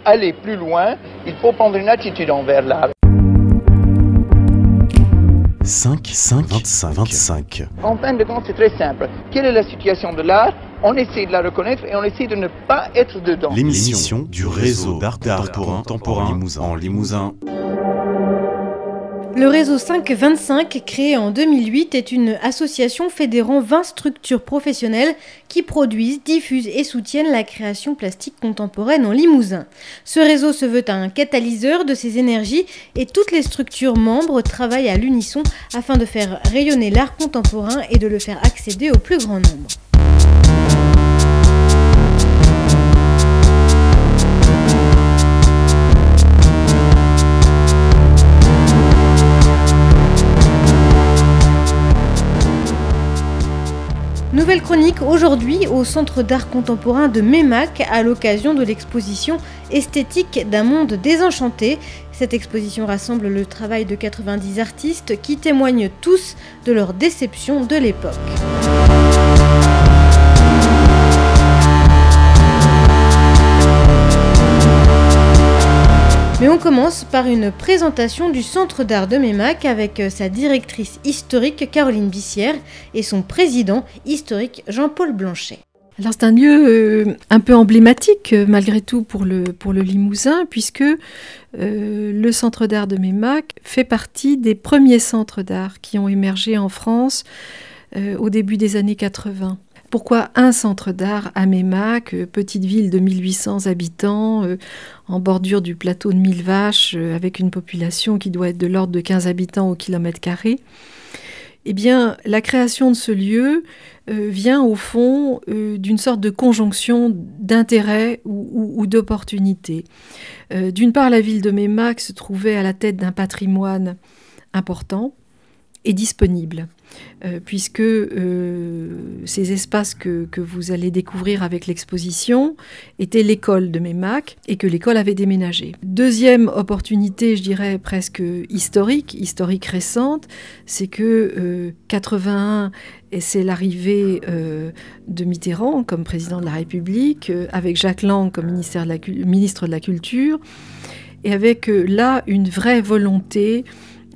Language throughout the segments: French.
aller plus loin, il faut prendre une attitude envers l'art. 25. En fin de compte, c'est très simple. Quelle est la situation de l'art? On essaie de la reconnaître et on essaie de ne pas être dedans. L'émission du réseau d'art contemporain en Limousin. Le réseau 525, créé en 2008, est une association fédérant 20 structures professionnelles qui produisent, diffusent et soutiennent la création plastique contemporaine en Limousin. Ce réseau se veut un catalyseur de ces énergies et toutes les structures membres travaillent à l'unisson afin de faire rayonner l'art contemporain et de le faire accéder au plus grand nombre. Nouvelle chronique aujourd'hui au Centre d'art contemporain de Meymac à l'occasion de l'exposition Esthétique d'un monde désenchanté. Cette exposition rassemble le travail de 90 artistes qui témoignent tous de leur déception de l'époque. Mais on commence par une présentation du Centre d'art de Meymac avec sa directrice historique Caroline Bissière et son président historique Jean-Paul Blanchet. Alors c'est un lieu un peu emblématique malgré tout pour le Limousin puisque le Centre d'art de Meymac fait partie des premiers centres d'art qui ont émergé en France au début des années 80. Pourquoi un centre d'art à Meymac, petite ville de 1800 habitants, en bordure du plateau de Millevaches, avec une population qui doit être de l'ordre de 15 habitants au kilomètre carré? Eh bien, la création de ce lieu vient au fond d'une sorte de conjonction d'intérêts ou d'opportunités. D'une part, la ville de Meymac se trouvait à la tête d'un patrimoine important et disponible. Puisque ces espaces que vous allez découvrir avec l'exposition étaient l'école de Meymac et que l'école avait déménagé. Deuxième opportunité, je dirais presque historique récente, c'est que 81, et c'est l'arrivée de Mitterrand comme président de la République, avec Jacques Lang comme ministre de la Culture, et avec là une vraie volonté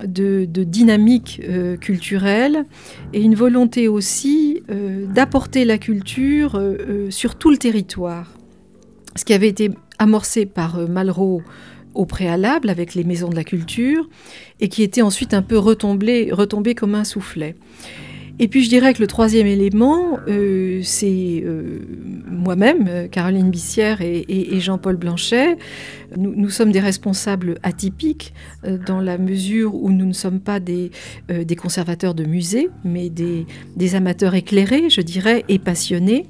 de dynamique culturelle et une volonté aussi d'apporter la culture sur tout le territoire. Ce qui avait été amorcé par Malraux au préalable avec les maisons de la culture et qui était ensuite un peu retombé comme un soufflet. Et puis je dirais que le troisième élément, c'est moi-même, Caroline Bissière et Jean-Paul Blanchet. Nous sommes des responsables atypiques dans la mesure où nous ne sommes pas des conservateurs de musées, mais des amateurs éclairés, je dirais, et passionnés,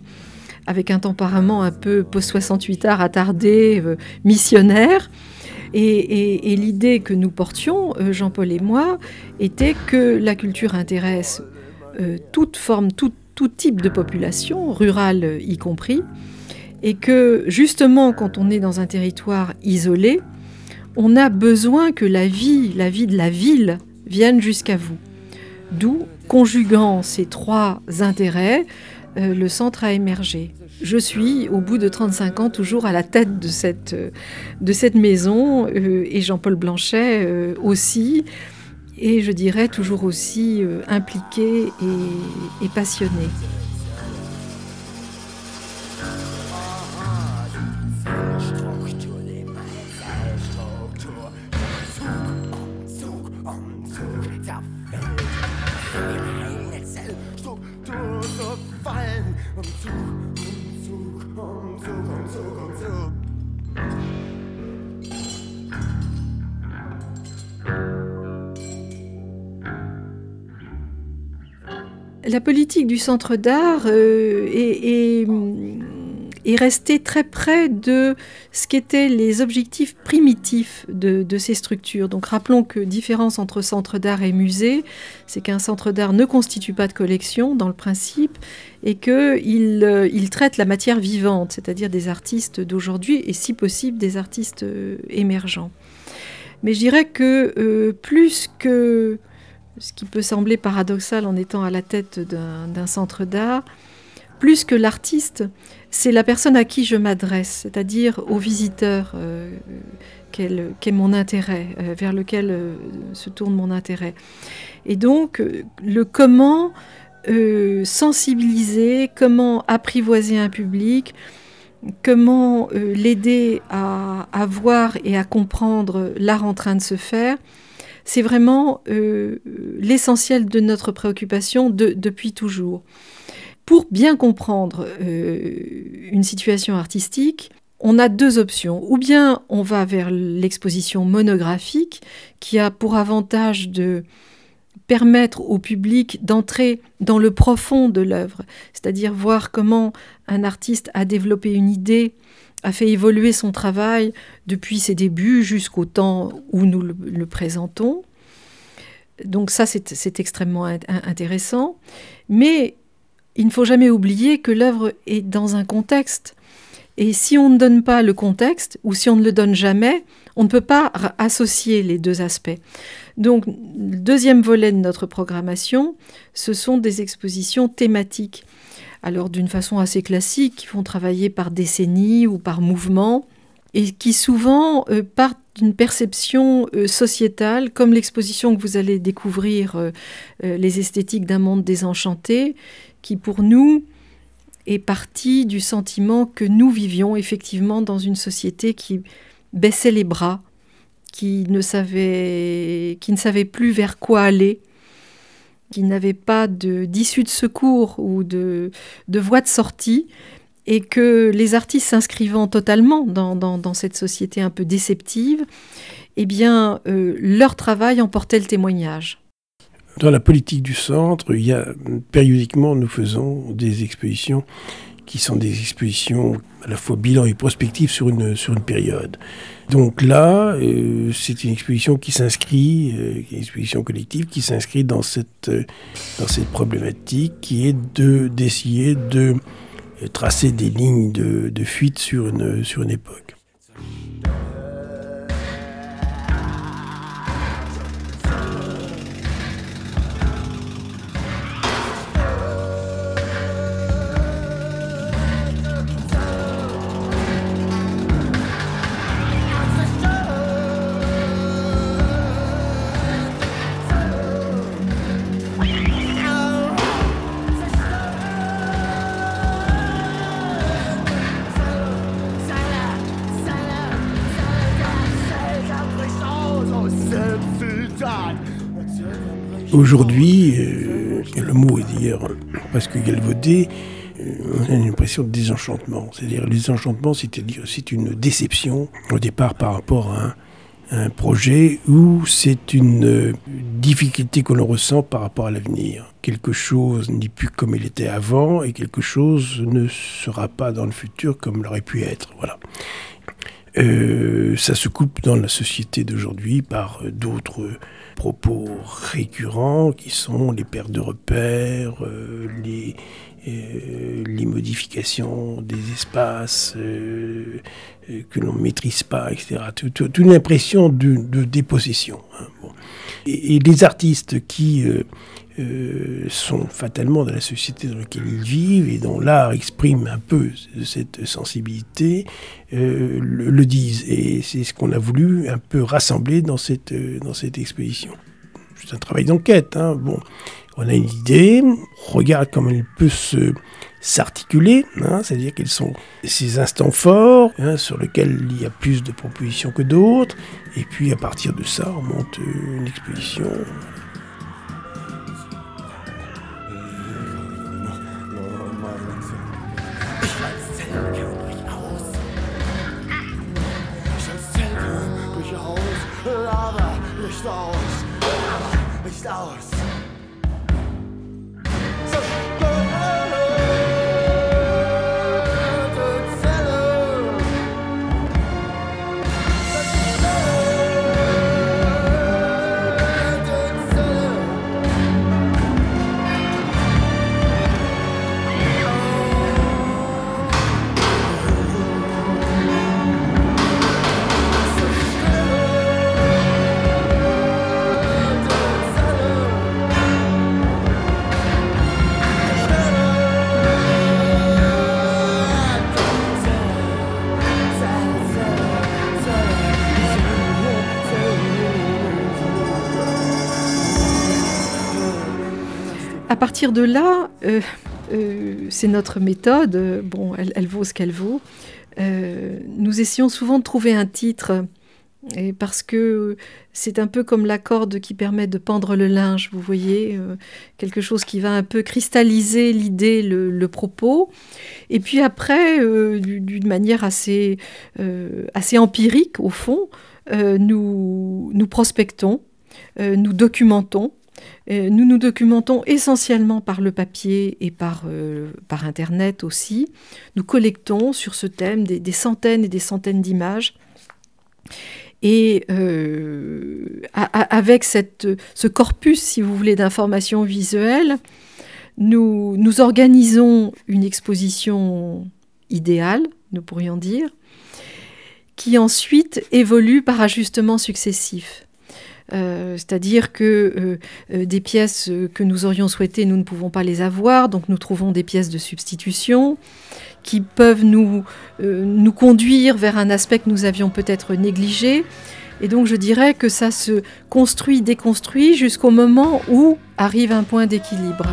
avec un tempérament un peu post-68 art attardé, missionnaire. Et l'idée que nous portions, Jean-Paul et moi, était que la culture intéresse toute forme, tout type de population, rurale y compris, et que justement quand on est dans un territoire isolé, on a besoin que la vie de la ville vienne jusqu'à vous. D'où, conjuguant ces trois intérêts, le centre a émergé. Je suis, au bout de 35 ans, toujours à la tête de cette maison, et Jean-Paul Blanchet aussi, et je dirais toujours aussi impliqué et passionné. La politique du centre d'art est restée très près de ce qu'étaient les objectifs primitifs de ces structures. Donc rappelons que différence entre centre d'art et musée, c'est qu'un centre d'art ne constitue pas de collection dans le principe et qu'il traite la matière vivante, c'est-à-dire des artistes d'aujourd'hui et si possible des artistes émergents. Mais je dirais que plus que ce qui peut sembler paradoxal en étant à la tête d'un centre d'art, plus que l'artiste, c'est la personne à qui je m'adresse, c'est-à-dire au visiteur qu'est mon intérêt, vers lequel se tourne mon intérêt. Et donc, le comment sensibiliser, comment apprivoiser un public, comment l'aider à voir et à comprendre l'art en train de se faire, c'est vraiment l'essentiel de notre préoccupation depuis toujours. Pour bien comprendre une situation artistique, on a deux options. Ou bien on va vers l'exposition monographique, qui a pour avantage de permettre au public d'entrer dans le profond de l'œuvre, c'est-à-dire voir comment un artiste a développé une idée, a fait évoluer son travail depuis ses débuts jusqu'au temps où nous le présentons. Donc ça, c'est extrêmement intéressant. Mais il ne faut jamais oublier que l'œuvre est dans un contexte. Et si on ne donne pas le contexte, ou si on ne le donne jamais, on ne peut pas associer les deux aspects. Donc, le deuxième volet de notre programmation, ce sont des expositions thématiques. Alors, d'une façon assez classique, qui vont travailler par décennies ou par mouvement, et qui souvent partent d'une perception sociétale, comme l'exposition que vous allez découvrir, Les esthétiques d'un monde désenchanté, qui pour nous est partie du sentiment que nous vivions effectivement dans une société qui baissait les bras, qui ne savait plus vers quoi aller, qui n'avait pas d'issue de secours ou de voie de sortie, et que les artistes s'inscrivant totalement dans cette société un peu déceptive, eh bien, leur travail en portait le témoignage. Dans la politique du centre, périodiquement, nous faisons des expositions qui sont des expositions à la fois bilan et prospective sur une période. Donc là, c'est une exposition qui s'inscrit, une exposition collective qui s'inscrit dans cette problématique qui est d'essayer de tracer des lignes de fuite sur une époque. Aujourd'hui, le mot est d'ailleurs presque galvaudé, on a l'impression de désenchantement. C'est-à-dire le désenchantement, c'est une déception au départ par rapport à un projet où c'est une difficulté que l'on ressent par rapport à l'avenir. Quelque chose n'est plus comme il était avant et quelque chose ne sera pas dans le futur comme l'aurait pu être. Voilà. Ça se coupe dans la société d'aujourd'hui par d'autres propos récurrents qui sont les pertes de repères, les modifications des espaces que l'on ne maîtrise pas, etc. Toute une impression de dépossession. Hein, bon. Et les artistes qui sont fatalement dans la société dans laquelle ils vivent et dont l'art exprime un peu cette sensibilité, le disent. Et c'est ce qu'on a voulu un peu rassembler dans cette exposition. C'est un travail d'enquête. Hein. Bon, on a une idée, on regarde comment elle peut s'articuler, hein, c'est-à-dire quels sont ces instants forts, hein, sur lesquels il y a plus de propositions que d'autres, et puis à partir de ça, on monte une exposition. partir de là, c'est notre méthode. Bon, elle vaut ce qu'elle vaut. Nous essayons souvent de trouver un titre, et parce que c'est un peu comme la corde qui permet de pendre le linge, vous voyez, quelque chose qui va un peu cristalliser l'idée, le propos. Et puis après, d'une manière assez empirique, au fond, nous prospectons, nous documentons. Nous nous documentons essentiellement par le papier et par Internet aussi. Nous collectons sur ce thème des centaines et des centaines d'images. Et avec ce corpus, si vous voulez, d'informations visuelles, nous organisons une exposition idéale, nous pourrions dire, qui ensuite évolue par ajustements successifs. C'est-à-dire que des pièces que nous aurions souhaitées, nous ne pouvons pas les avoir, donc nous trouvons des pièces de substitution qui peuvent nous conduire vers un aspect que nous avions peut-être négligé. Et donc je dirais que ça se construit, déconstruit jusqu'au moment où arrive un point d'équilibre.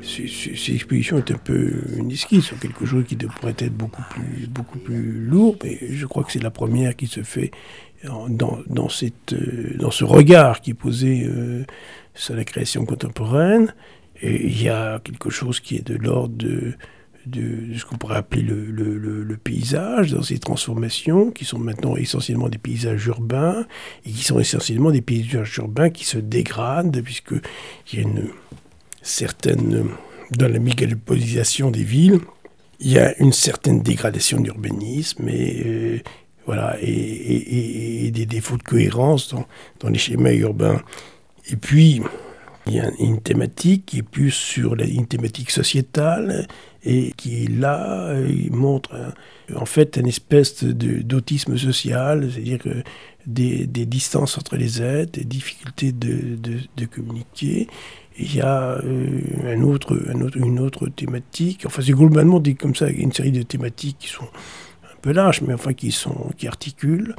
Cette exposition est un peu une esquisse sur quelque chose qui pourrait être beaucoup plus lourd, mais je crois que c'est la première qui se fait dans ce regard qui est posé sur la création contemporaine. Et il y a quelque chose qui est de l'ordre de ce qu'on pourrait appeler le paysage, dans ces transformations, qui sont maintenant essentiellement des paysages urbains, et qui sont essentiellement des paysages urbains qui se dégradent, puisqu'il y a une certaine... Dans la mégapolisation des villes, il y a une certaine dégradation de l'urbanisme et des défauts de cohérence dans les schémas urbains. Et puis, il y a une thématique qui est plus sur une thématique sociétale et qui, là, il montre en fait une espèce d'autisme social, c'est-à-dire que des distances entre les êtres, des difficultés de communiquer. Il y a une autre thématique, enfin c'est globalement comme ça, une série de thématiques qui sont un peu larges, mais enfin qui articulent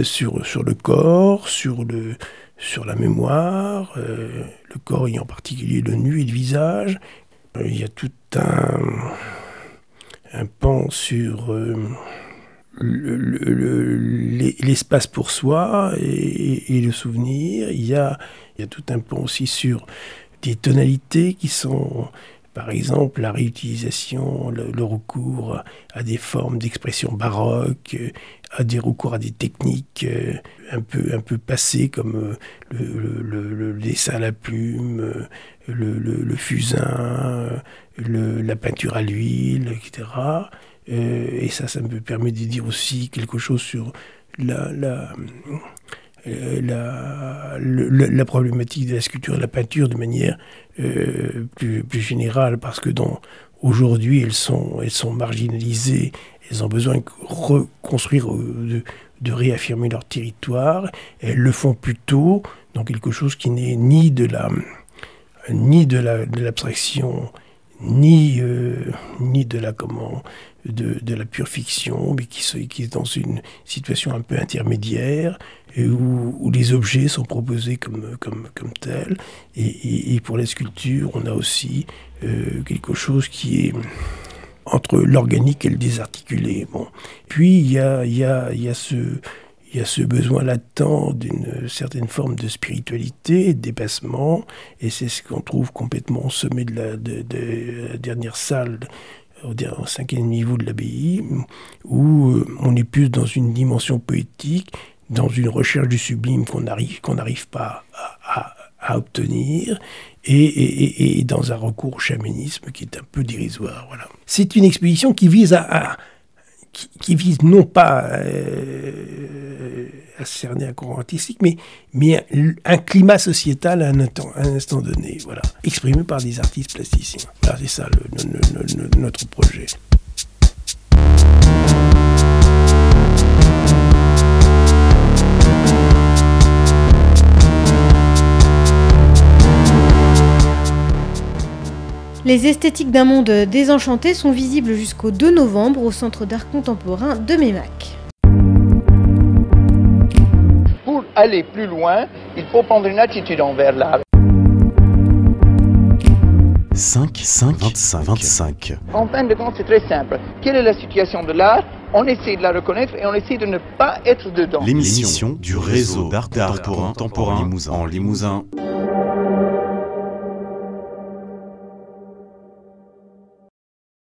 sur le corps, sur la mémoire, le corps et en particulier le nu et le visage. Il y a tout un pan sur l'espace pour soi et le souvenir. Il y a tout un pan aussi sur des tonalités qui sont, par exemple, la réutilisation, le recours à des formes d'expression baroque, à des recours à des techniques un peu passées comme le dessin à la plume, le fusain, la peinture à l'huile, etc. Et ça me permet de dire aussi quelque chose sur la problématique de la sculpture et de la peinture de manière plus générale, parce que aujourd'hui elles sont marginalisées, elles ont besoin de reconstruire, de réaffirmer leur territoire. Elles le font plutôt dans quelque chose qui n'est ni de l'abstraction, ni de la pure fiction, mais qui est dans une situation un peu intermédiaire, où les objets sont proposés comme tels. Et pour la sculpture, on a aussi quelque chose qui est entre l'organique et le désarticulé. Bon. Puis il y a ce besoin latent d'une certaine forme de spiritualité, de dépassement, et c'est ce qu'on trouve complètement au sommet de la dernière salle, au 5e niveau de l'abbaye, où on est plus dans une dimension poétique, dans une recherche du sublime qu'on n'arrive pas à obtenir, et dans un recours au chamanisme qui est un peu dérisoire. Voilà. C'est une exposition qui vise qui vise non pas à cerner un courant artistique, mais un climat sociétal à un instant donné, voilà, exprimé par des artistes plasticiens. Voilà, c'est ça notre projet. Les esthétiques d'un monde désenchanté sont visibles jusqu'au 2 novembre au Centre d'art contemporain de Meymac. aller plus loin, il faut prendre une attitude envers l'art. 5, 25. En fin de compte, c'est très simple. Quelle est la situation de l'art? On essaie de la reconnaître et on essaie de ne pas être dedans. L'émission du réseau d'art contemporain en Limousin.